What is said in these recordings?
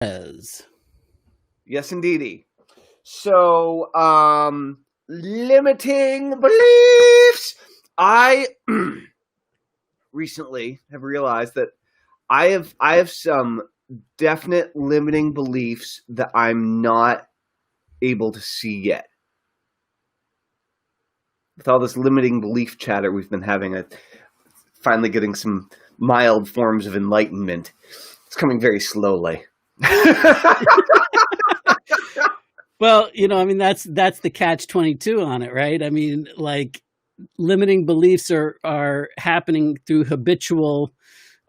Yes. Yes, indeedy. So, limiting beliefs. I recently have realized that I have some definite limiting beliefs that I'm not able to see yet. With all this limiting belief chatter we've been having, I'm finally getting some mild forms of enlightenment. It's coming very slowly. Well, I mean that's the catch 22 on it, right? I mean, like limiting beliefs are happening through habitual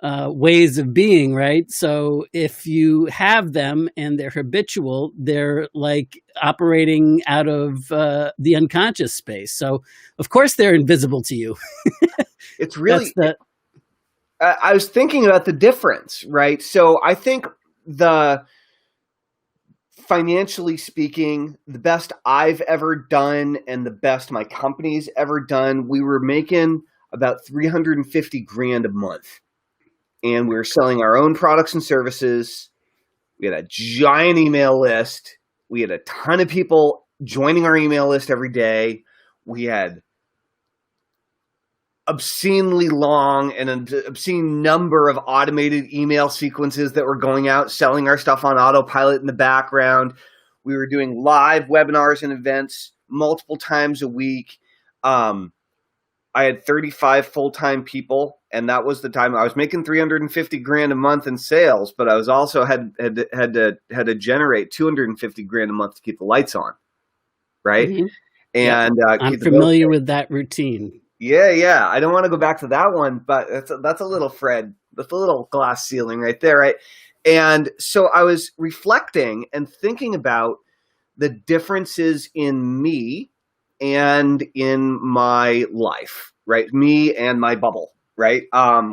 ways of being, right? So if you have them and they're habitual, they're like operating out of the unconscious space. So of course they're invisible to you. It's That's really, the I was thinking about the difference, right? So I think the financially speaking, the best I've ever done and the best my company's ever done, we were making about 350 grand a month. And we were selling our own products and services. We had a giant email list. We had a ton of people joining our email list every day. We had obscenely long and an obscene number of automated email sequences that were going out, selling our stuff on autopilot in the background. We were doing live webinars and events multiple times a week. I had 35 full-time people, and that was the time I was making 350 grand a month in sales, but I was also had to generate 250 grand a month to keep the lights on, right? Mhm. Yep. And I'm keep the bills familiar paid. with that routine. Yeah. I don't want to go back to that one, but that's a little Fred. That's a little glass ceiling right there, right? And so I was reflecting and thinking about the differences in me and in my life, right? Me and my bubble, right?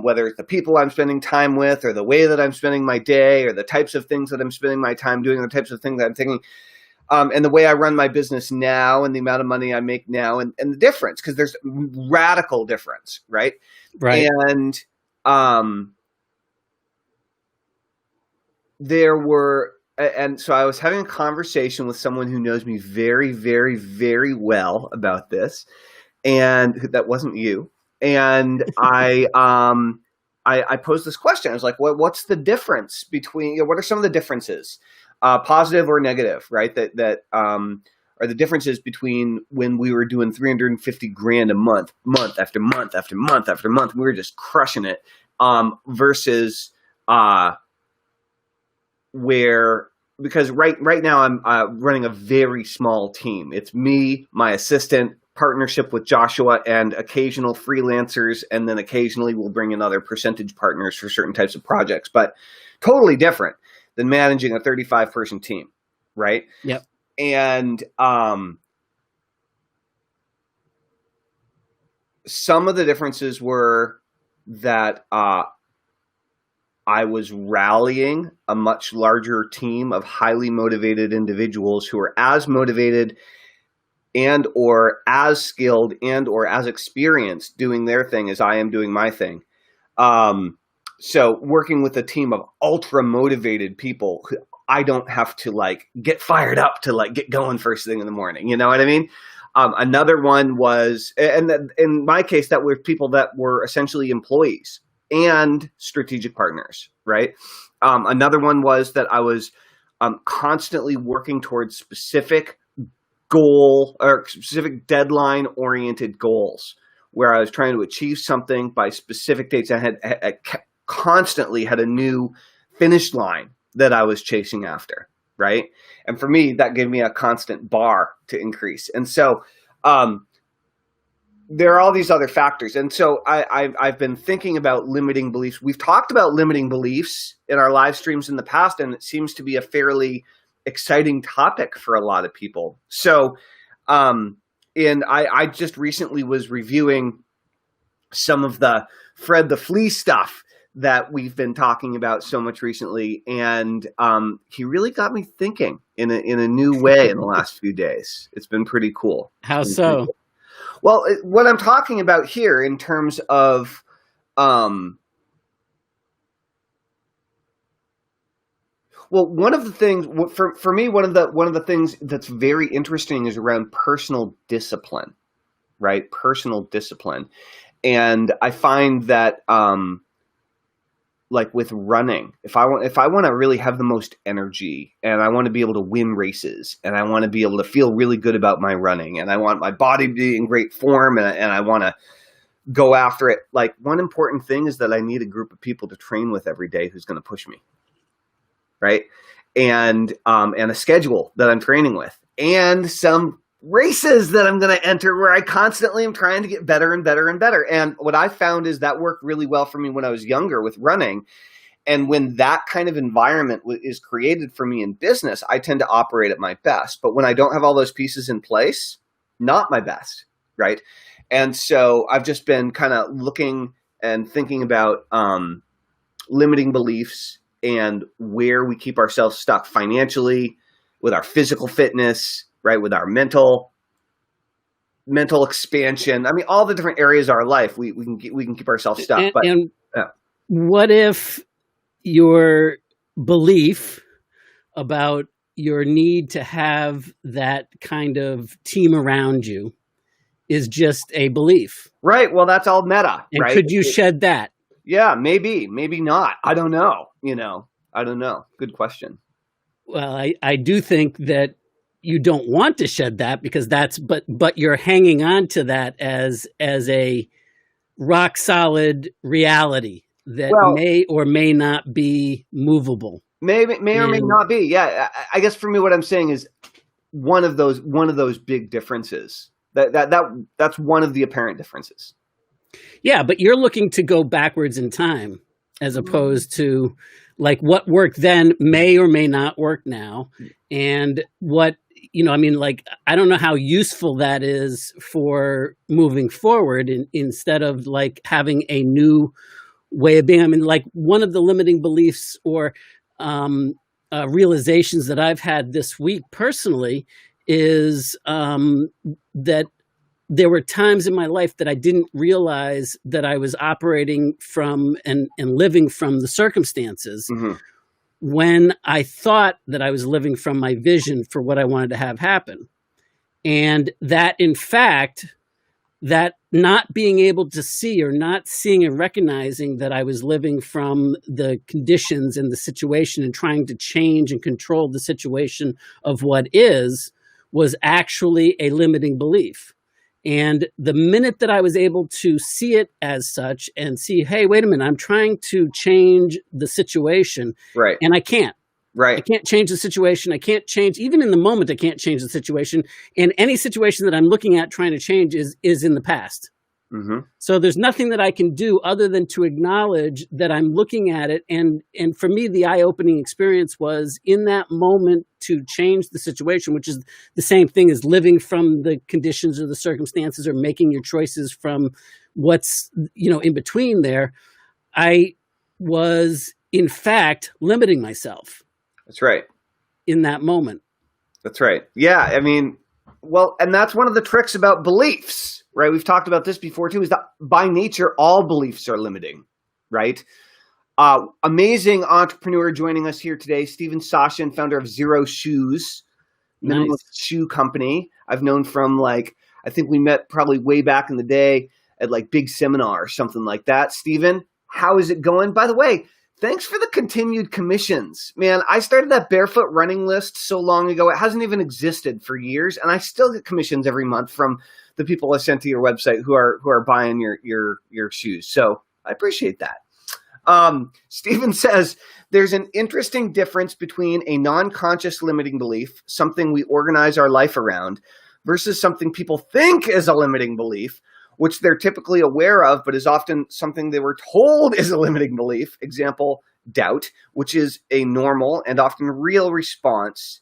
Whether it's the people I'm spending time with or the way that I'm spending my day or the types of things that I'm spending my time doing, the types of things that I'm thinking, and the way I run my business now and the amount of money I make now and the difference, because there's radical difference, right? Right. And there were, and so I was having a conversation with someone who knows me very, very, very well about this, and that wasn't you. And I posed this question. I was like, what's the difference between, what are some of the differences, positive or negative, right? That are the differences between when we were doing 350 grand a month, month after month after month after month, we were just crushing it, versus where, because right now I'm running a very small team. It's me, my assistant, partnership with Joshua, and occasional freelancers, and then occasionally we'll bring in other percentage partners for certain types of projects, but totally different than managing a 35 person team, right? Yep. And some of the differences were that I was rallying a much larger team of highly motivated individuals who are as motivated and or as skilled and or as experienced doing their thing as I am doing my thing. So working with a team of ultra motivated people, I don't have to like get fired up to like get going first thing in the morning. You know what I mean? Another one was, and in my case, that were people that were essentially employees and strategic partners, right? Another one was that I was constantly working towards specific goal or specific deadline oriented goals, where I was trying to achieve something by specific dates. I constantly had a new finish line that I was chasing after, right? And for me, that gave me a constant bar to increase. And so there are all these other factors. And so I've been thinking about limiting beliefs. We've talked about limiting beliefs in our live streams in the past, and it seems to be a fairly exciting topic for a lot of people. So, and I just recently was reviewing some of the Fred the Flea stuff that we've been talking about so much recently, and he really got me thinking in a new way in the last few days. It's been pretty cool. How so? Cool. Well, what I'm talking about here in terms of Well, one of the things for me, one of the things that's very interesting is around personal discipline, right? Personal discipline. And I find that, like with running, if I want to really have the most energy and I want to be able to win races and I want to be able to feel really good about my running and I want my body to be in great form and I want to go after it. Like, one important thing is that I need a group of people to train with every day who's going to push me. Right. And a schedule that I'm training with and some races that I'm going to enter where I constantly am trying to get better and better and better. And what I found is that worked really well for me when I was younger with running. And when that kind of environment is created for me in business, I tend to operate at my best. But when I don't have all those pieces in place, not my best. Right. And so I've just been kind of looking and thinking about limiting beliefs and where we keep ourselves stuck financially, with our physical fitness, right, with our mental expansion. I mean, all the different areas of our life, we can keep ourselves stuck. And what if your belief about your need to have that kind of team around you is just a belief? Right. Well, that's all meta. And right? Could you shed that? Yeah, maybe not. I don't know. I don't know. Good question. Well, I do think that you don't want to shed that because but you're hanging on to that as a rock solid reality that may or may not be movable. May or may not be. Yeah. I guess for me, what I'm saying is one of those big differences. That's one of the apparent differences. Yeah, but you're looking to go backwards in time as opposed to like what worked then may or may not work now. And what, I don't know how useful that is for moving forward instead of like having a new way of being. I mean, like one of the limiting beliefs or realizations that I've had this week personally is that there were times in my life that I didn't realize that I was operating from and living from the circumstances when I thought that I was living from my vision for what I wanted to have happen. And that, in fact, that not being able to see or not seeing and recognizing that I was living from the conditions and the situation and trying to change and control the situation of what is was actually a limiting belief. And the minute that I was able to see it as such and see, hey, wait a minute, I'm trying to change the situation. Right. And I can't. Right. I can't change the situation. I can't change, even in the moment, I can't change the situation. And any situation that I'm looking at trying to change is in the past. So there's nothing that I can do other than to acknowledge that I'm looking at it. And for me, the eye-opening experience was in that moment to change the situation, which is the same thing as living from the conditions or the circumstances or making your choices from what's, in between there. I was, in fact, limiting myself. That's right. In that moment. That's right. Yeah. I mean, well, and that's one of the tricks about beliefs. Right, we've talked about this before too, is that by nature, all beliefs are limiting, right? Amazing entrepreneur joining us here today, Steven Sashin, founder of Zero Shoes, minimalist shoe company. I've known from I think we met probably way back in the day at Big Seminar or something like that. Steven, how is it going? By the way, thanks for the continued commissions. Man, I started that barefoot running list so long ago. It hasn't even existed for years, and I still get commissions every month from the people I sent to your website who are buying your shoes. So I appreciate that. Stephen says there's an interesting difference between a non-conscious limiting belief, something we organize our life around, versus something people think is a limiting belief, which they're typically aware of, but is often something they were told is a limiting belief. Example, doubt, which is a normal and often real response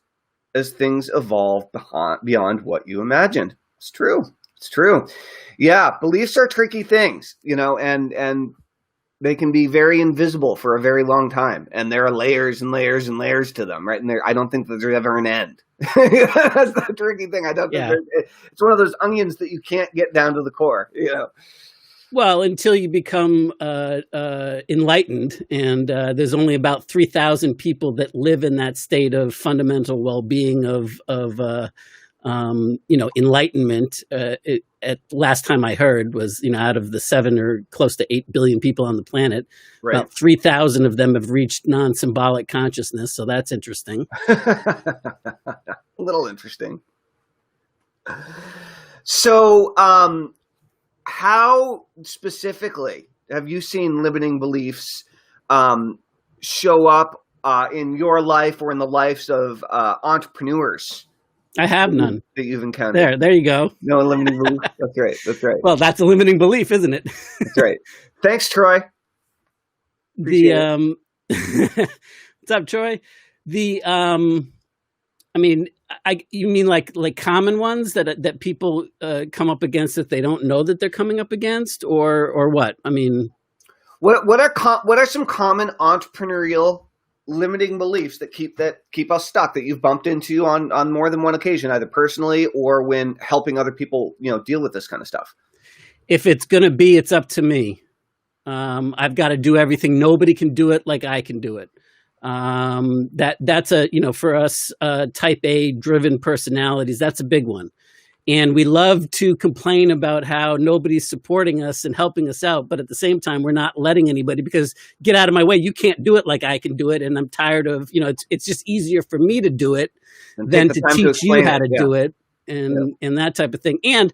as things evolve beyond what you imagined. It's true. It's true. Yeah, beliefs are tricky things, and they can be very invisible for a very long time. And there are layers and layers and layers to them, right? And I don't think that there's ever an end. That's the tricky thing. I don't think it's one of those onions that you can't get down to the core, Well, until you become enlightened, and there's only about 3,000 people that live in that state of fundamental well-being enlightenment. At last time I heard was, out of the 7 or close to 8 billion people on the planet, Right. about 3,000 of them have reached non-symbolic consciousness. So that's interesting. A little interesting. So, how specifically have you seen limiting beliefs show up in your life or in the lives of entrepreneurs I have none. that you've encountered? There you go. No limiting belief. That's right. That's right. Well, that's a limiting belief, isn't it? That's right. Thanks, Troy. Appreciate What's up, Troy? You mean like common ones that people come up against that they don't know that they're coming up against, or what? I mean, what are some common entrepreneurial limiting beliefs that keep us stuck, that you've bumped into on more than one occasion, either personally or when helping other people, deal with this kind of stuff? If it's going to be, it's up to me. I've got to do everything. Nobody can do it like I can do it. That's for us, type A driven personalities, that's a big one. And we love to complain about how nobody's supporting us and helping us out. But at the same time, we're not letting anybody, because get out of my way. You can't do it like I can do it. And I'm tired of, it's just easier for me to do it than to teach you how to do it and that type of thing. And,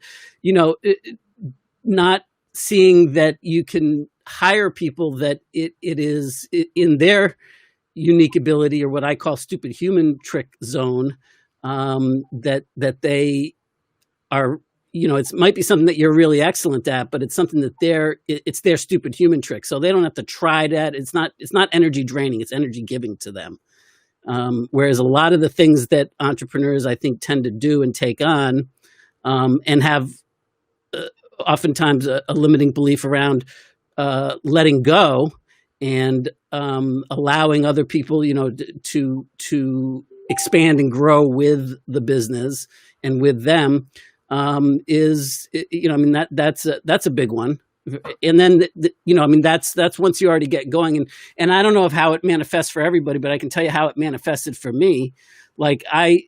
not seeing that you can hire people that it is in their unique ability, or what I call stupid human trick zone, that they are, it might be something that you're really excellent at, but it's something that it's their stupid human trick. So they don't have to try that. It's not energy draining, it's energy giving to them. Whereas a lot of the things that entrepreneurs, I think, tend to do and take on, and have oftentimes a limiting belief around letting go and allowing other people, to expand and grow with the business and with them, that's a big one. And then, that's once you already get going. And I don't know of how it manifests for everybody, but I can tell you how it manifested for me. Like, I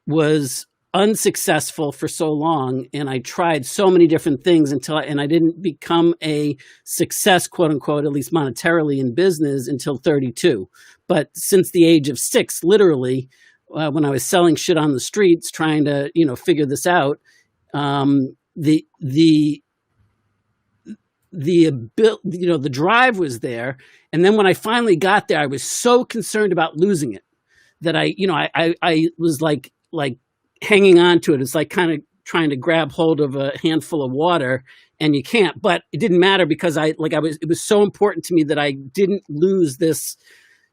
was unsuccessful for so long, and I tried so many different things and I didn't become a success, quote unquote, at least monetarily in business, until 32. But since the age of 6, literally, when I was selling shit on the streets, trying to, figure this out, the drive was there. And then when I finally got there, I was so concerned about losing it that I was like hanging on to it. It's like kind of trying to grab hold of a handful of water, and you can't. But it didn't matter, because it was so important to me that I didn't lose this,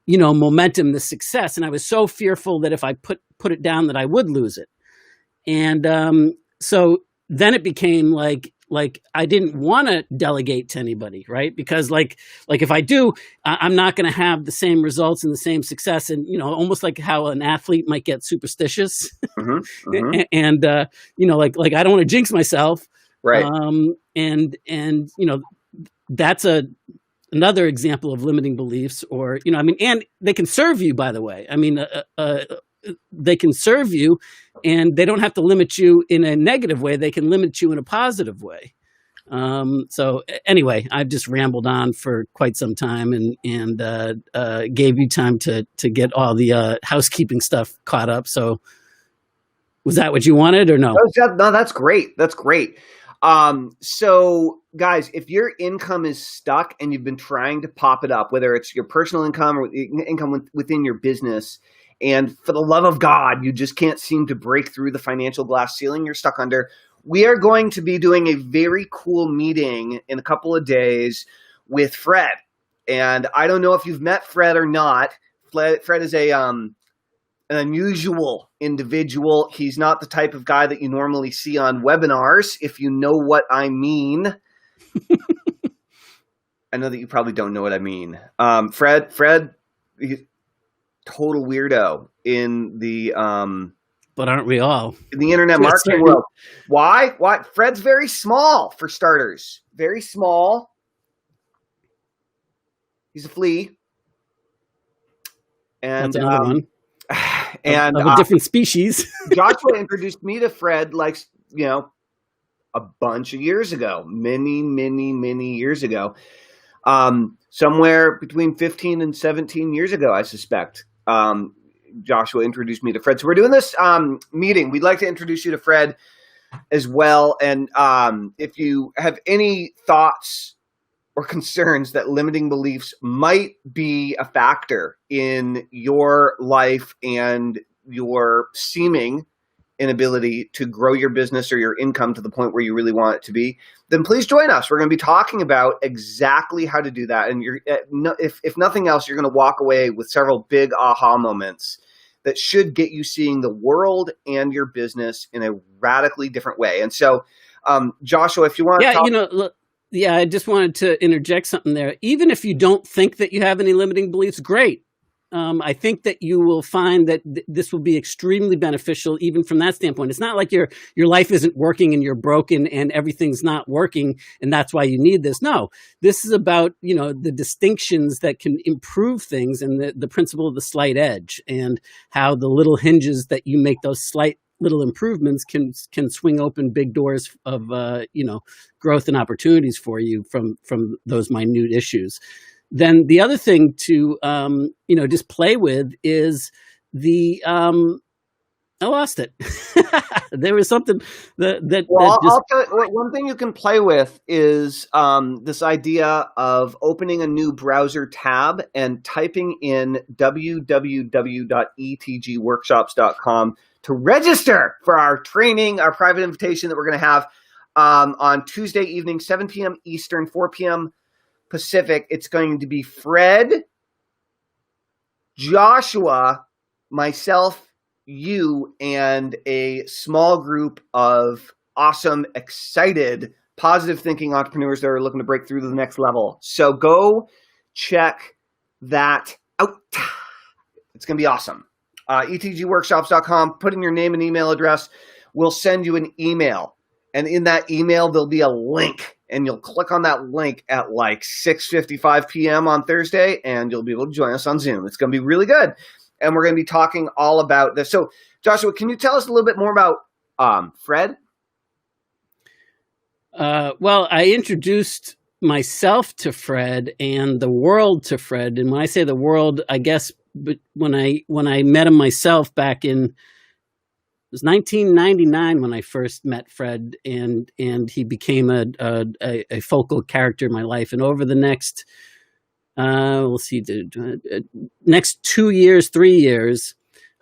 momentum, this success. And I was so fearful that if I put it down, that I would lose it. And so then it became like I didn't want to delegate to anybody, right? Because like if I do, I'm not going to have the same results and the same success. And, almost like how an athlete might get superstitious. Mm-hmm, mm-hmm. And I don't want to jinx myself. Right. And that's another example of limiting beliefs, or, and they can serve you, by the way. They can serve you, and they don't have to limit you in a negative way. They can limit you in a positive way. So anyway, I've just rambled on for quite some time and gave you time to get all the housekeeping stuff caught up. So was that what you wanted, or no? No, that's great. That's great. So guys, if your income is stuck and you've been trying to pop it up, whether it's your personal income or income within your business, and for the love of God, you just can't seem to break through the financial glass ceiling you're stuck under, we are going to be doing a very cool meeting in a couple of days with Fred. And I don't know if you've met Fred or not. Fred is an unusual individual. He's not the type of guy that you normally see on webinars, if you know what I mean. I know that you probably don't know what I mean. Fred, he's total weirdo in the but aren't we all? In the internet To a marketing certain, world. Why? Fred's very small for starters. Very small. He's a flea. that's And another one and of a different species. Joshua introduced me to Fred like, a bunch of years ago, many years ago. Somewhere between 15 and 17 years ago, I suspect. Joshua introduced me to Fred. So we're doing this meeting. We'd like to introduce you to Fred as well. And if you have any thoughts or concerns that limiting beliefs might be a factor in your life and your seeming inability to grow your business or your income to the point where you really want it to be, then please join us. We're going to be talking about exactly how to do that. And if nothing else, you're going to walk away with several big aha moments that should get you seeing the world and your business in a radically different way. And so, Joshua, if you want to talk. Look, I just wanted to interject something there. Even if you don't think that you have any limiting beliefs, great. I think that you will find that this will be extremely beneficial, even from that standpoint. It's not like your life isn't working and you're broken and everything's not working, and that's why you need this. No, this is about the distinctions that can improve things, and the principle of the slight edge, and how the little hinges that you make those slight little improvements can swing open big doors of growth and opportunities for you from those minute issues. Then the other thing to just play with is the I lost it. There was something that Well, just, I'll tell you, one thing you can play with is this idea of opening a new browser tab and typing in www.etgworkshops.com to register for our training, our private invitation that we're going to have on Tuesday evening, 7 p.m. Eastern, 4 p.m. Pacific. It's going to be Fred, Joshua, myself, you, and a small group of awesome, excited, positive thinking entrepreneurs that are looking to break through to the next level. So go check that out. It's going to be awesome. etgworkshops.com. Put in your name and email address. We'll send you an email. And in that email, there'll be a link. And you'll click on that link at like 6:55 p.m. on Thursday, and you'll be able to join us on Zoom. It's going to be really good. And we're going to be talking all about this. So, Joshua, can you tell us a little bit more about Fred? Well, I introduced myself to Fred and the world to Fred. And when I say the world, I guess when I met him myself back in, it was 1999 when I first met Fred, and he became a focal character in my life. And over the next, next 2 years, 3 years,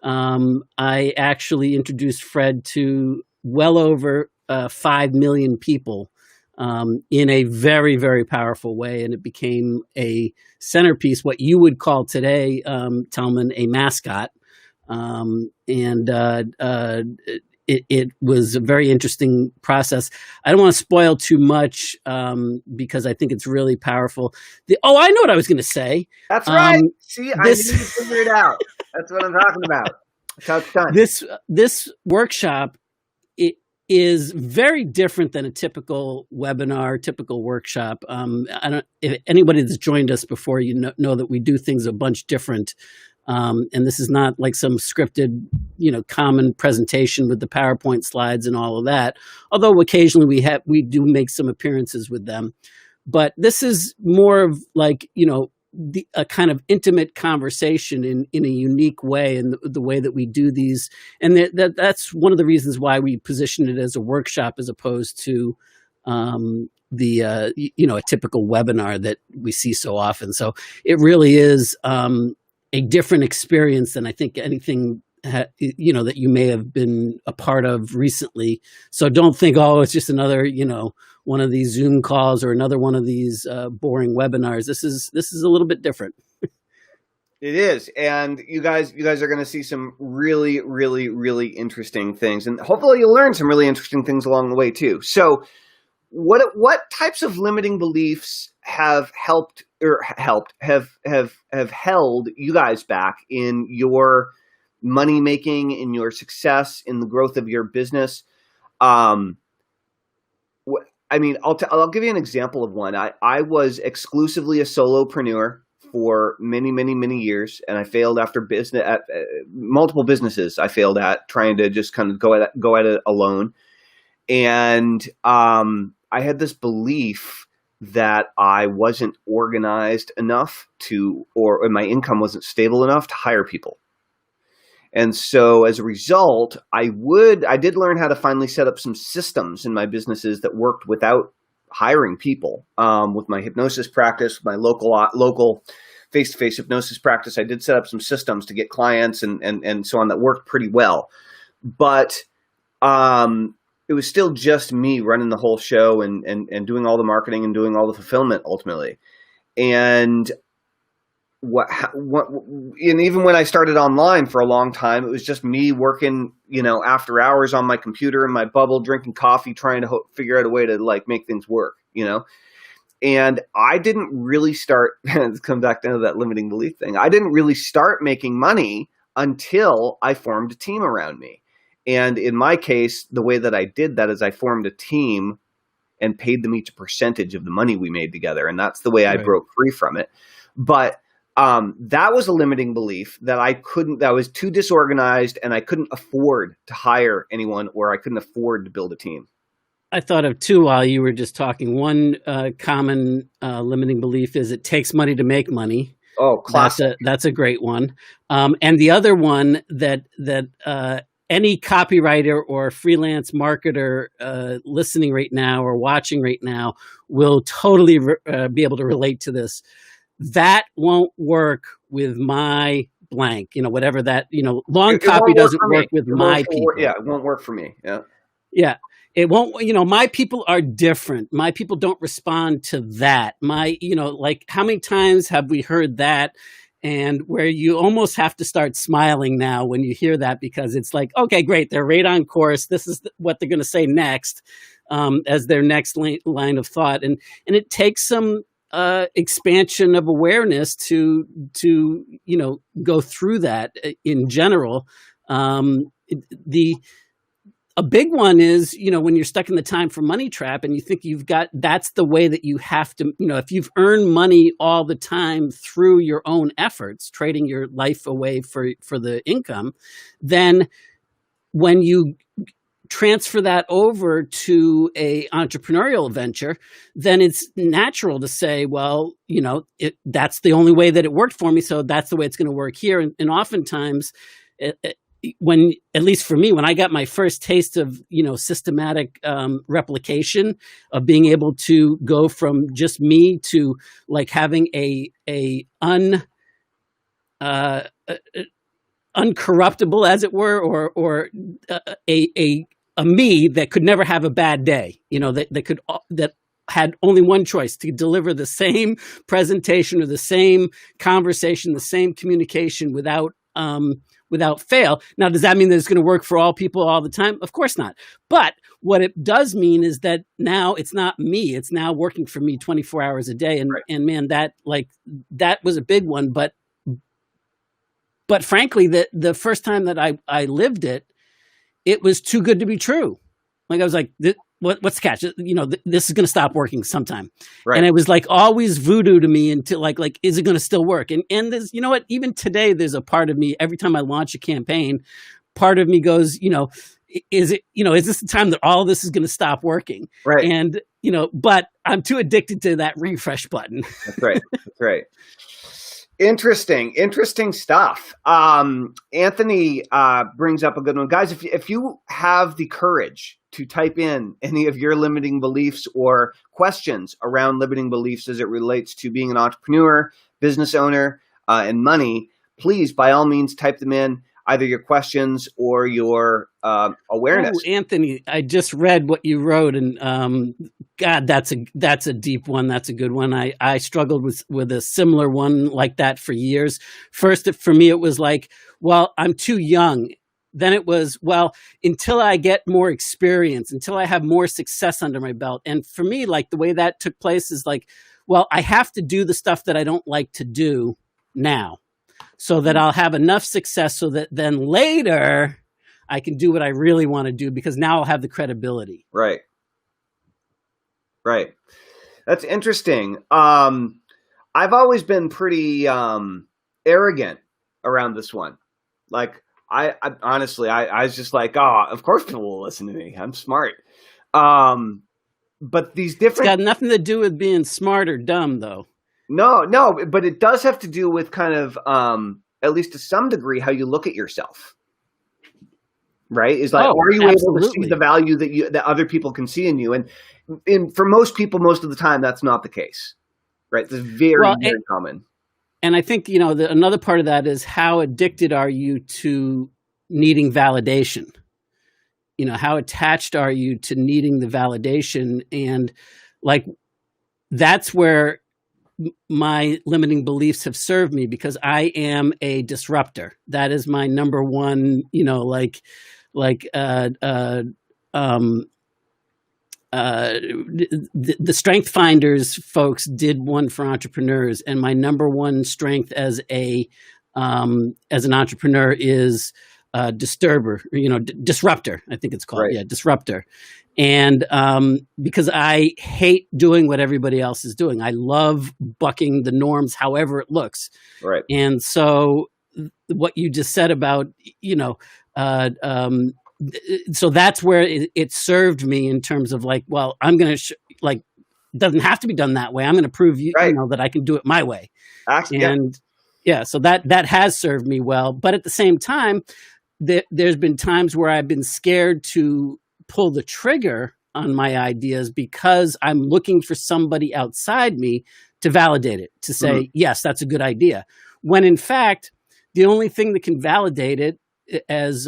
I actually introduced Fred to well over 5 million people in a very, very powerful way. And it became a centerpiece, what you would call today, Tellman, a mascot. It was a very interesting process. I don't want to spoil too much because I think it's really powerful. I know what I was going to say. That's right. See, I need to figure it out. That's what I'm talking about. That's how it's done. This workshop, it is very different than a typical webinar, typical workshop. If anybody that's joined us before, know that we do things a bunch different. And this is not like some scripted, common presentation with the PowerPoint slides and all of that. Although occasionally we do make some appearances with them, but this is more of like, a kind of intimate conversation in a unique way, and the way that we do these. And that's one of the reasons why we position it as a workshop as opposed to, a typical webinar that we see so often. So it really is, a different experience than I think anything, that you may have been a part of recently. So don't think, it's just another, one of these Zoom calls or another one of these boring webinars. This is a little bit different. It is. And you guys are going to see some really, really, really interesting things. And hopefully you'll learn some really interesting things along the way too. So what types of limiting beliefs have have held you guys back in your money making, in your success, in the growth of your business. Um, I mean, I'll give you an example of one. I was exclusively a solopreneur for many, many, many years, and I failed after business at multiple businesses. I failed at trying to just kind of go at it alone, and I had this belief that I wasn't organized enough or my income wasn't stable enough to hire people. And so as a result, I did learn how to finally set up some systems in my businesses that worked without hiring people. With my hypnosis practice, my local face-to-face hypnosis practice, I did set up some systems to get clients and so on that worked pretty well. But it was still just me running the whole show and doing all the marketing and doing all the fulfillment ultimately. And and even when I started online for a long time, it was just me working, after hours on my computer in my bubble, drinking coffee, trying to figure out a way to make things work, And I didn't really start, to come back down to that limiting belief thing. I didn't really start making money until I formed a team around me. And in my case, the way that I did that is I formed a team and paid them each a percentage of the money we made together. And that's the way I broke free from it. But that was a limiting belief that that was too disorganized, and I couldn't afford to hire anyone, or I couldn't afford to build a team. I thought of two while you were just talking. One common limiting belief is it takes money to make money. Oh, classic. That's a great one. And the other one that any copywriter or freelance marketer listening right now or watching right now will totally be able to relate to this. That won't work with my blank, whatever that, long copy doesn't work with my people. Yeah, it won't work for me. Yeah. Yeah. It won't, my people are different. My people don't respond to that. How many times have we heard that? And where you almost have to start smiling now when you hear that, because it's like, okay, great. They're right on course. This is what they're going to say next as their next line of thought. And it takes some expansion of awareness to go through that in general. A big one is, when you're stuck in the time for money trap and you think that's the way that you have to, if you've earned money all the time through your own efforts, trading your life away for the income, then when you transfer that over to a entrepreneurial venture, then it's natural to say, well, that's the only way that it worked for me, so that's the way it's going to work here. And oftentimes, when, at least for me, when I got my first taste of, systematic replication, of being able to go from just me to having a uncorruptible, as it were, or a me that could never have a bad day, that had only one choice: to deliver the same presentation or the same conversation, the same communication without fail. Now, does that mean that it's going to work for all people all the time? Of course not. But what it does mean is that now it's not me; it's now working for me 24 hours a day. And right. And man, that was a big one. But frankly, the first time that I lived it, it was too good to be true. I was like, what's the catch? This is going to stop working sometime. Right. And it was always voodoo to me until is it going to still work? And there's, what, even today, there's a part of me, every time I launch a campaign, part of me goes, is this the time that all of this is going to stop working? Right. And, but I'm too addicted to that refresh button. That's right. That's right. Interesting stuff. Anthony brings up a good one. Guys, if you have the courage to type in any of your limiting beliefs or questions around limiting beliefs as it relates to being an entrepreneur, business owner, and money, please, by all means, type them in, either your questions or your awareness. Oh, Anthony, I just read what you wrote, and God, that's a deep one. That's a good one. I struggled with a similar one like that for years. First, for me, it was well, I'm too young. Then it was, well, until I get more experience, until I have more success under my belt. And for me, the way that took place is well, I have to do the stuff that I don't like to do now. so that I'll have enough success so that then later I can do what I really want to do, because now I'll have the credibility. Right. Right. That's interesting. I've always been pretty arrogant around this one. Like, I honestly, I was just like, oh, of course people will listen to me. I'm smart. But these It's different... got nothing to do with being smart or dumb, though. No, but it does have to do with kind of, at least to some degree, how you look at yourself. Right? Is like, are you able to see the value that other people can see in you? And for most people, most of the time, that's not the case. Right? It's very common. And I think, another part of that is, how addicted are you to needing validation? How attached are you to needing the validation? And like, that's where my limiting beliefs have served me, because I am a disruptor. That is my number one, the Strength Finders folks did one for entrepreneurs, and my number one strength as an entrepreneur is disturber, disruptor, I think it's called. Right. Yeah, disruptor. And because I hate doing what everybody else is doing. I love bucking the norms, however it looks. Right. And so what you just said about, so that's where it served me, in terms of like, well, I'm going to it doesn't have to be done that way. I'm going to prove that I can do it my way. Actually, and so that has served me well. But at the same time, there's been times where I've been scared to pull the trigger on my ideas, because I'm looking for somebody outside me to validate it, to say, yes, that's a good idea. When in fact, the only thing that can validate it, as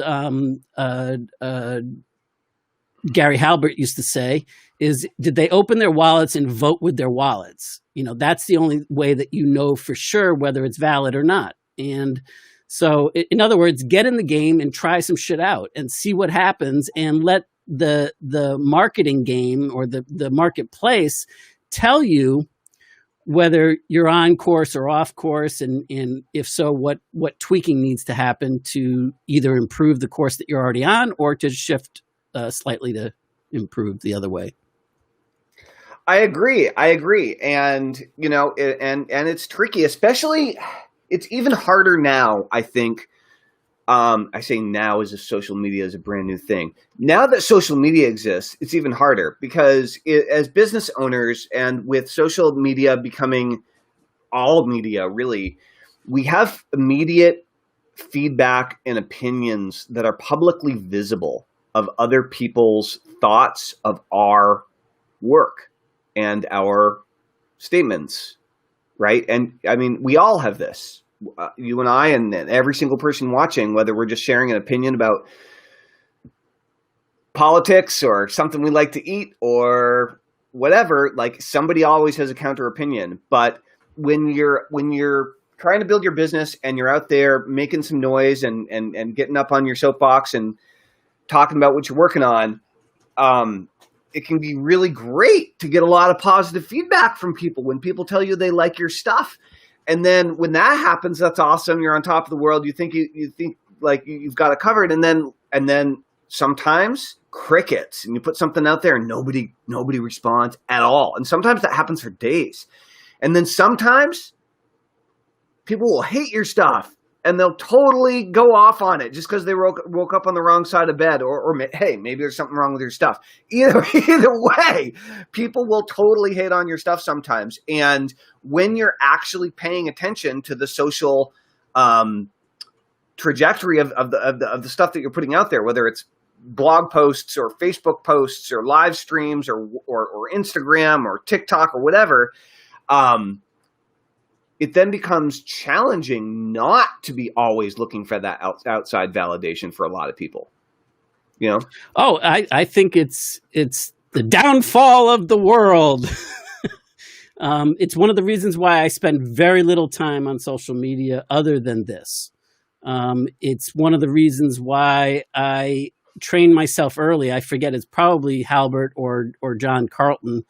Gary Halbert used to say, is, did they open their wallets and vote with their wallets? That's the only way that you know for sure whether it's valid or not. And so, in other words, get in the game and try some shit out and see what happens, and let the marketing game or the marketplace tell you whether you're on course or off course, and if so, what tweaking needs to happen to either improve the course that you're already on, or to shift slightly to improve the other way. I agree. And, and it's tricky, especially, it's even harder now, I think. I say now as if social media is a brand new thing. Now that social media exists, it's even harder, because as business owners, and with social media becoming all media, really, we have immediate feedback and opinions that are publicly visible of other people's thoughts of our work and our statements, right? And I mean, we all have this. You and I, and every single person watching, whether we're just sharing an opinion about politics or something we like to eat or whatever, like, somebody always has a counter opinion. But when you're trying to build your business, and you're out there making some noise and getting up on your soapbox and talking about what you're working on, it can be really great to get a lot of positive feedback from people when people tell you they like your stuff. And then when that happens, that's awesome. You're on top of the world. You think like you've got it covered. And then sometimes crickets, and you put something out there and nobody responds at all. And sometimes that happens for days. And then sometimes people will hate your stuff, and they'll totally go off on it just because they woke up on the wrong side of bed, or hey, maybe there's something wrong with your stuff. Either way, people will totally hate on your stuff sometimes. And when you're actually paying attention to the social trajectory of the stuff that you're putting out there, whether it's blog posts or Facebook posts or live streams or Instagram or TikTok or whatever, it then becomes challenging not to be always looking for that outside validation for a lot of people. Oh, I think it's the downfall of the world. It's one of the reasons why I spend very little time on social media other than this. It's one of the reasons why I trained myself early. I forget, it's probably Halbert or John Carlton,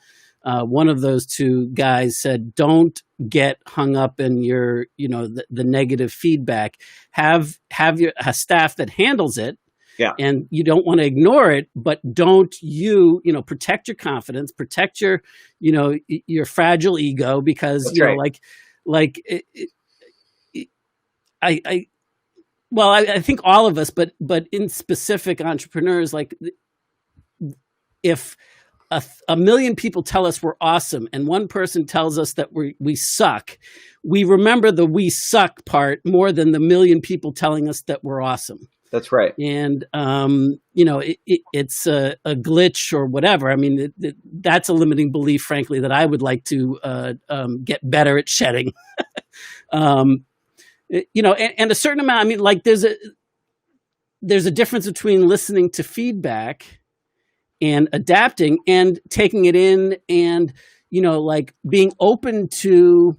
one of those two guys said, don't get hung up in your, the negative feedback. Have a staff that handles it. Yeah. And you don't want to ignore it, but don't protect your confidence, protect your, your fragile ego, because, That's right. I think all of us, but in specific entrepreneurs, like if a million people tell us we're awesome and one person tells us that we suck, we remember the we suck part more than the million people telling us that we're awesome. That's right. And, it's a glitch or whatever. I mean, that's a limiting belief, frankly, that I would like to get better at shedding. And a certain amount, I mean, like there's a difference between listening to feedback and adapting and taking it in and, like being open to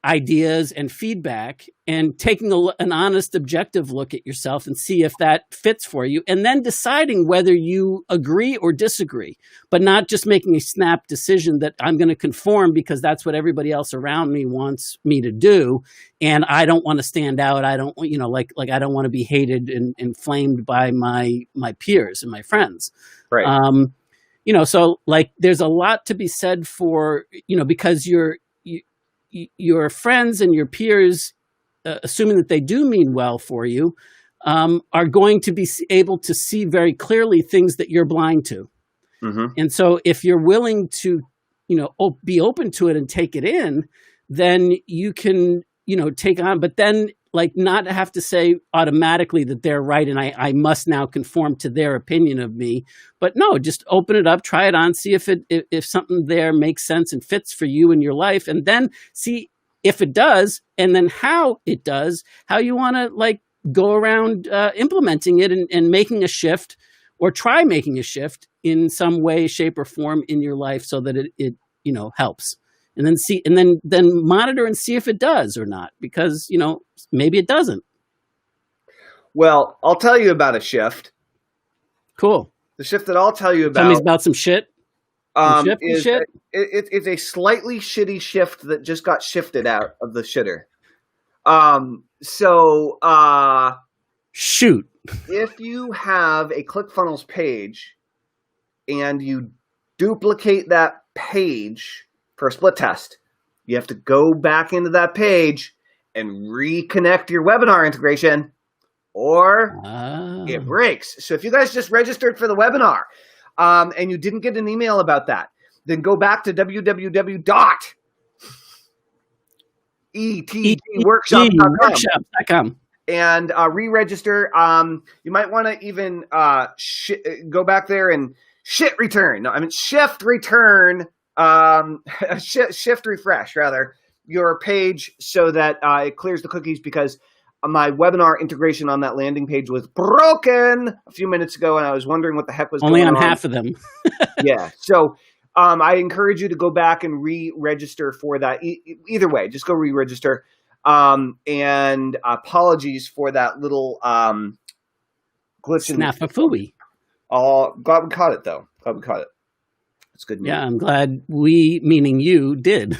ideas and feedback and taking an honest, objective look at yourself and see if that fits for you, and then deciding whether you agree or disagree, but not just making a snap decision that I'm going to conform because that's what everybody else around me wants me to do. And I don't want to stand out. I don't, like I don't want to be hated and inflamed by my peers and my friends. Right. So like there's a lot to be said for, because your friends and your peers, assuming that they do mean well for you, are going to be able to see very clearly things that you're blind to. Mm-hmm. And so if you're willing to, be open to it and take it in, then you can, take on, but then like not have to say automatically that they're right and I must now conform to their opinion of me. But no, just open it up, try it on, see if something there makes sense and fits for you in your life, and then see if it does, and then how it does, how you want to like go around implementing it and making a shift, or try making a shift in some way, shape, or form in your life so that it helps. And then see, and then monitor and see if it does or not, because maybe it doesn't. Well, I'll tell you about a shift. Cool. The shift that I'll tell you about. Tell me about some shit. It's a slightly shitty shift that just got shifted out of the shitter. Shoot. If you have a ClickFunnels page and you duplicate that page for a split test, you have to go back into that page and reconnect your webinar integration, or it breaks. So if you guys just registered for the webinar and you didn't get an email about that, then go back to www.etgworkshops.com and re-register. You might want to even go back there and shift return shift refresh rather your page so that it clears the cookies, because my webinar integration on that landing page was broken a few minutes ago, and I was wondering what the heck was only going on half of them. Yeah. So I encourage you to go back and re-register for that. Either way, just go re-register. And apologies for that little glitch. Snafafooey. Glad we caught it, though. Glad we caught it. It's good news. Yeah, I'm glad we, meaning you, did.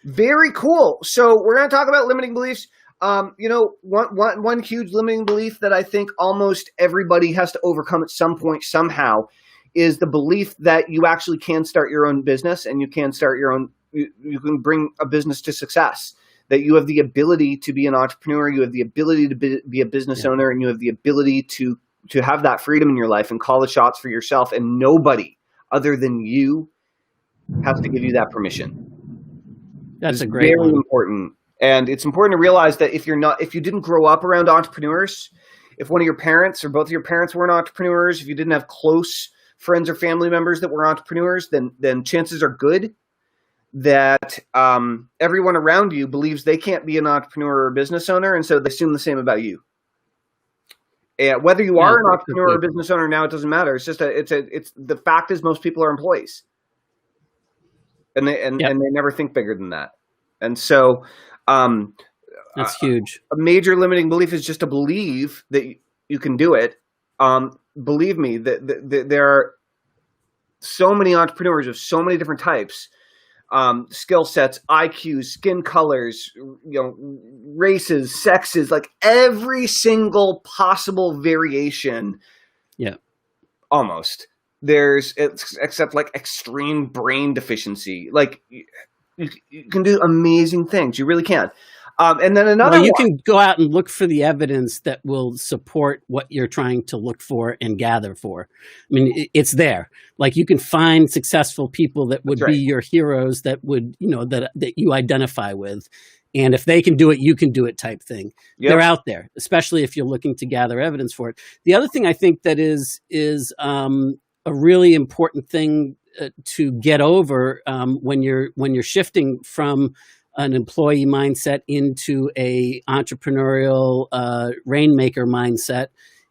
Very cool. So we're going to talk about limiting beliefs. One huge limiting belief that I think almost everybody has to overcome at some point somehow is the belief that you actually can start your own business and you can start your own. You can bring a business to success. That you have the ability to be an entrepreneur, you have the ability to be a business owner, and you have the ability to have that freedom in your life and call the shots for yourself, and nobody other than you has to give you that permission. That's a great one. Very important. And it's important to realize that if you didn't grow up around entrepreneurs, if one of your parents or both of your parents weren't entrepreneurs, if you didn't have close friends or family members that were entrepreneurs, then chances are good that everyone around you believes they can't be an entrepreneur or a business owner, and so they assume the same about you. And whether you are an entrepreneur or a business owner now, it doesn't matter. It's just the fact is most people are employees, and they never think bigger than that. And so that's huge. A major limiting belief is just to believe that you can do it. Believe me, that there are so many entrepreneurs of so many different types, skill sets, IQs, skin colors, races, sexes, like every single possible variation. Yeah. Almost. Except like extreme brain deficiency. Like you can do amazing things. You really can. And then another Well, you one. can go out and look for the evidence that will support what you're trying to look for and gather for. I mean, it's there. Like you can find successful people that would be your heroes, that would, that you identify with. And if they can do it, you can do it type thing. Yep. They're out there, especially if you're looking to gather evidence for it. The other thing I think that is a really important thing to get over when you're shifting from an employee mindset into a entrepreneurial rainmaker mindset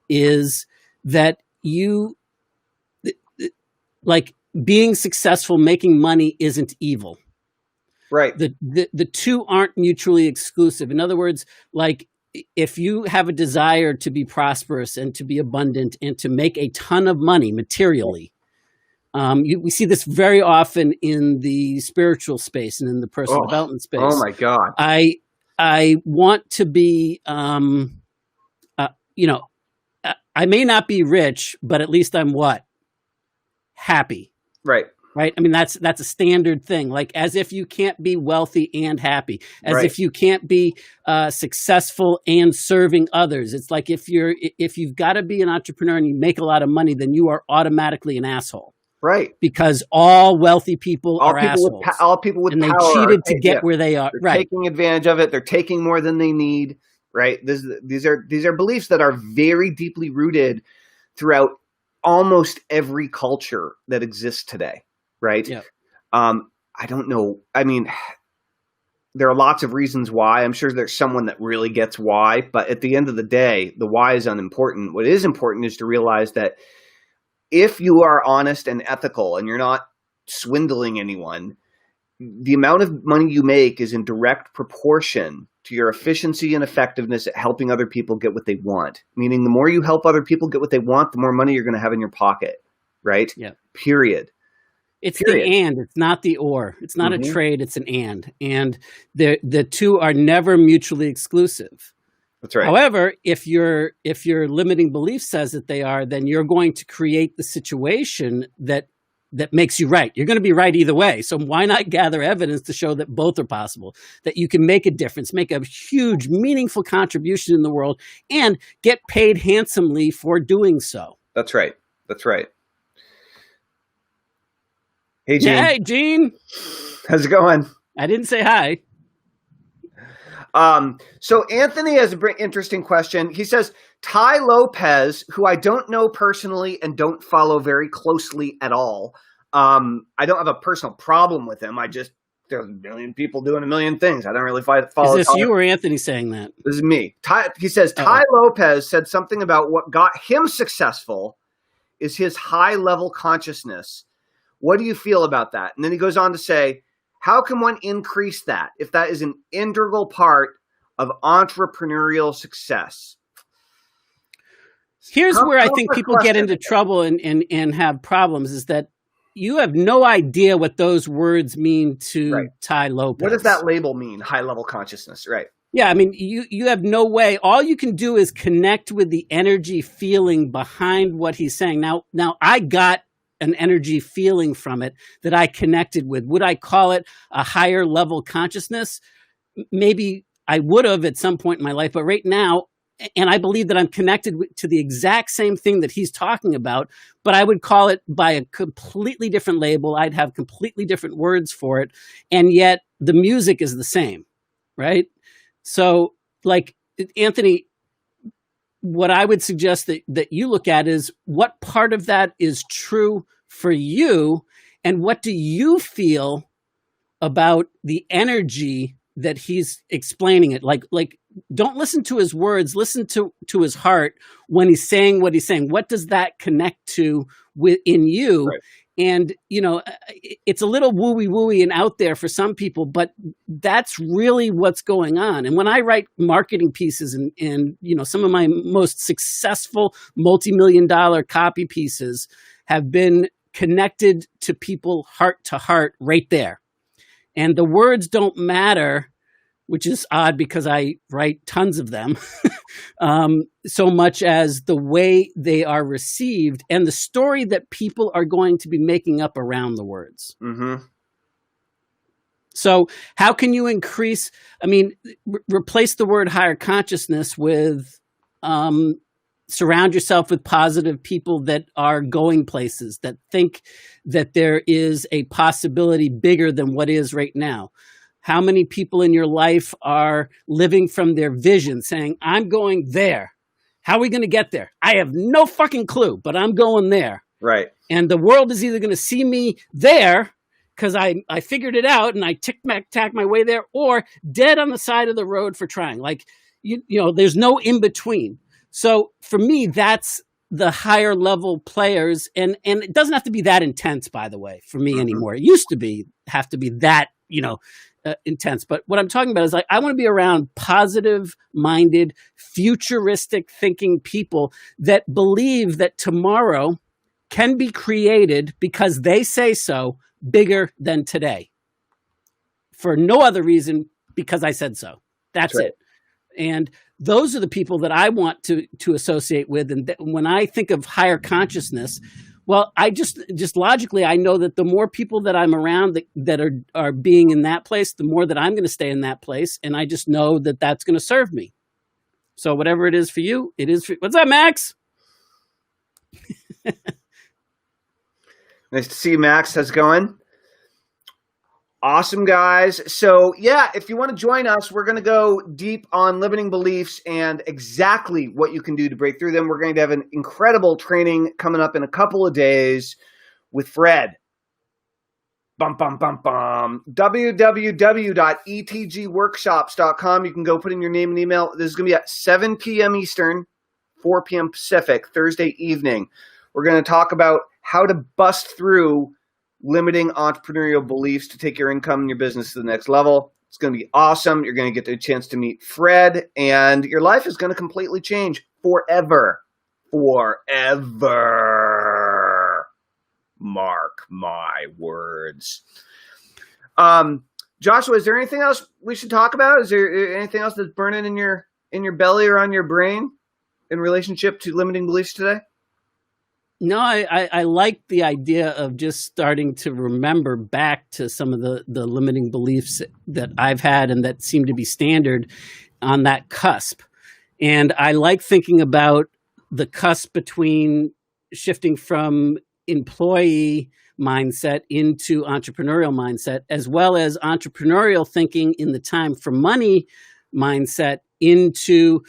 is that you, like, being successful, making money isn't evil. Right. The two aren't mutually exclusive. In other words, like, if you have a desire to be prosperous and to be abundant and to make a ton of money materially, we see this very often in the spiritual space and in the personal development space. Oh my God. I want to be, I may not be rich, but at least I'm what? Happy. Right. Right. I mean, that's a standard thing. Like, as if you can't be wealthy and happy, as if you can't be successful and serving others. It's like if you've got to be an entrepreneur and you make a lot of money, then you are automatically an asshole. Right. Because all wealthy people are assholes. All people with and power they cheated to get where they are. They're taking advantage of it. They're taking more than they need. Right. These are beliefs that are very deeply rooted throughout almost every culture that exists today. Right. Yeah. I don't know. I mean, there are lots of reasons why. I'm sure there's someone that really gets why, but at the end of the day, the why is unimportant. What is important is to realize that if you are honest and ethical and you're not swindling anyone, the amount of money you make is in direct proportion to your efficiency and effectiveness at helping other people get what they want. Meaning the more you help other people get what they want, the more money you're going to have in your pocket. Right? Yeah. Period. It's the and, it's not the or. It's not a trade, it's an and. And the two are never mutually exclusive. That's right. However, if your limiting belief says that they are, then you're going to create the situation that makes you right. You're going to be right either way. So why not gather evidence to show that both are possible, that you can make a difference, make a huge, meaningful contribution in the world, and get paid handsomely for doing so. That's right. That's right. Hey, Gene. Hey, Gene. How's it going? I didn't say hi. So Anthony has an interesting question. He says, Ty Lopez, who I don't know personally and don't follow very closely at all. I don't have a personal problem with him. There's a million people doing a million things. I don't really follow. Is this you or Anthony saying that? This is me. He says, Ty Lopez said something about what got him successful is his high level consciousness. What do you feel about that? And then he goes on to say, how can one increase that if that is an integral part of entrepreneurial success? Here's where I think people get into trouble and have problems, is that you have no idea what those words mean to Ty Lopez. What does that label mean? High level consciousness, right? Yeah, I mean, you have no way. All you can do is connect with the energy feeling behind what he's saying. Now I got an energy feeling from it that I connected with. Would I call it a higher level consciousness? Maybe I would have at some point in my life, but right now, and I believe that I'm connected to the exact same thing that he's talking about, but I would call it by a completely different label. I'd have completely different words for it. And yet the music is the same, right? So, like, Anthony, what I would suggest that you look at is what part of that is true for you, and what do you feel about the energy that he's explaining it? Like don't listen to his words, listen to his heart when he's saying what he's saying. What does that connect to within you? Right. And, it's a little wooey and out there for some people, but that's really what's going on. And when I write marketing pieces and some of my most successful multi-million-dollar copy pieces have been connected to people heart to heart right there. And the words don't matter, which is odd because I write tons of them, so much as the way they are received and the story that people are going to be making up around the words. Mm-hmm. So how can you increase, replace the word higher consciousness with surround yourself with positive people that are going places, that think that there is a possibility bigger than what is right now. How many people in your life are living from their vision, saying, I'm going there. How are we going to get there? I have no fucking clue, but I'm going there. Right. And the world is either going to see me there because I figured it out and I tack my way there, or dead on the side of the road for trying. Like, you know, there's no in between. So for me, that's the higher level players. And it doesn't have to be that intense, by the way, for me anymore. It used to have to be that, intense. But what I'm talking about is, like, I want to be around positive minded, futuristic thinking people that believe that tomorrow can be created because they say so, bigger than today, for no other reason, because I said so. That's right. it. And those are the people that I want to associate with. And when I think of higher consciousness, well, I just logically, I know that the more people that I'm around that are being in that place, the more that I'm going to stay in that place. And I just know that that's going to serve me. So whatever it is for you, it is for, what's up, Max? Nice to see you, Max. How's it going? Awesome, guys. So yeah, if you want to join us, we're going to go deep on limiting beliefs and exactly what you can do to break through them. We're going to have an incredible training coming up in a couple of days with Fred. www.etgworkshops.com. You can go put in your name and email. This is going to be at 7 p.m. Eastern, 4 p.m. Pacific, Thursday evening. We're going to talk about how to bust through limiting entrepreneurial beliefs to take your income and your business to the next level. It's going to be awesome. You're going to get the chance to meet Fred, and your life is going to completely change forever. Forever. Mark my words. Joshua, is there anything else we should talk about? Is there anything else that's burning in your belly or on your brain in relationship to limiting beliefs today? No, I like the idea of just starting to remember back to some of the limiting beliefs that I've had and that seem to be standard on that cusp. And I like thinking about the cusp between shifting from employee mindset into entrepreneurial mindset, as well as entrepreneurial thinking in the time for money mindset into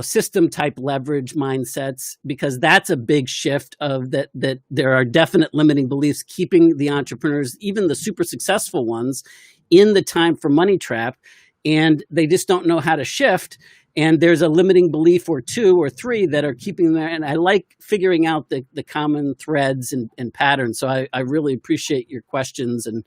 system type leverage mindsets, because that's a big shift of that there are definite limiting beliefs keeping the entrepreneurs, even the super successful ones, in the time for money trap, and they just don't know how to shift. And there's a limiting belief or two or three that are keeping them there. And I like figuring out the common threads and patterns. So I really appreciate your questions and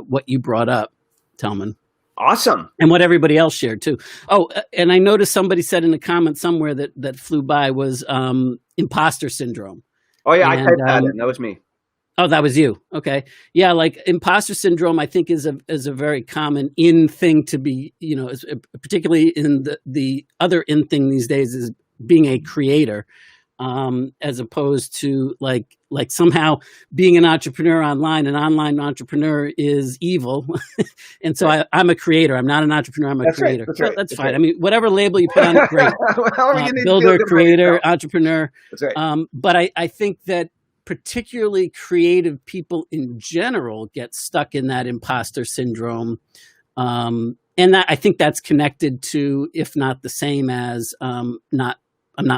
what you brought up, Tellman. Awesome. And what everybody else shared too. Oh, and I noticed somebody said in a comment somewhere that flew by was imposter syndrome. Oh yeah, I typed that in. That was me. Oh, that was you. Okay. Yeah, like imposter syndrome, I think is a very common in thing to be, particularly in the other in thing these days is being a creator, as opposed to like somehow being an entrepreneur online. An online entrepreneur is evil. And so right. I'm a creator. I'm not an entrepreneur. I'm a creator. Right. That's, right. That's fine. Right. I mean, whatever label you put on it, great. Builder, creator, entrepreneur. That's right. But I think that particularly creative people in general get stuck in that imposter syndrome. And I think that's connected to, if not the same as I'm not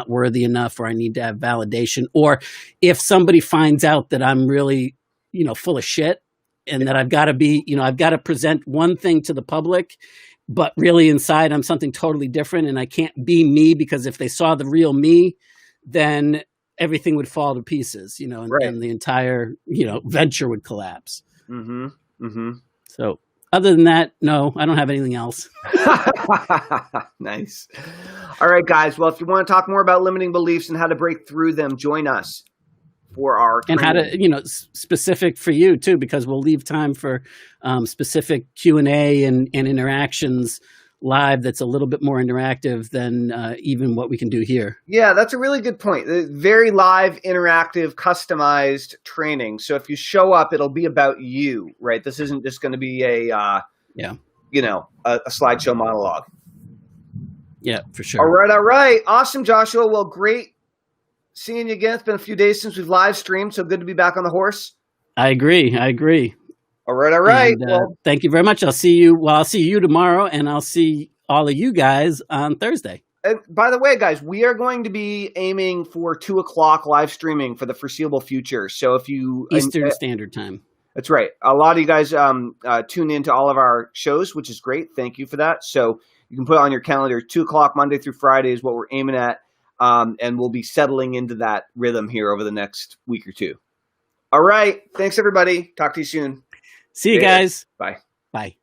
worthy enough, or I need to have validation, or if somebody finds out that I'm really, full of shit and that I've got to be, I've got to present one thing to the public, but really inside I'm something totally different and I can't be me, because if they saw the real me, then everything would fall to pieces, and, right. and the entire, venture would collapse. Mm-hmm. Mm-hmm. So other than that, no, I don't have anything else. Nice. All right, guys. Well, if you want to talk more about limiting beliefs and how to break through them, join us for our and how training. to, specific for you too, because we'll leave time for specific Q&A and interactions live that's a little bit more interactive than even what we can do here. Yeah, that's a really good point. Very live, interactive, customized training. So if you show up, it'll be about you, right? This isn't just going to be a slideshow monologue. Yeah, for sure. All right. Awesome, Joshua. Well, great seeing you again. It's been a few days since we've live streamed, so good to be back on the horse. I agree. All right. And, thank you very much. I'll see you tomorrow, and I'll see all of you guys on Thursday. And by the way, guys, we are going to be aiming for 2:00 live streaming for the foreseeable future. So if you Eastern Standard Time. That's right. A lot of you guys tune into all of our shows, which is great. Thank you for that. So you can put on your calendar 2:00 Monday through Friday is what we're aiming at. And we'll be settling into that rhythm here over the next week or two. All right. Thanks, everybody. Talk to you soon. See you guys. Bye. Bye.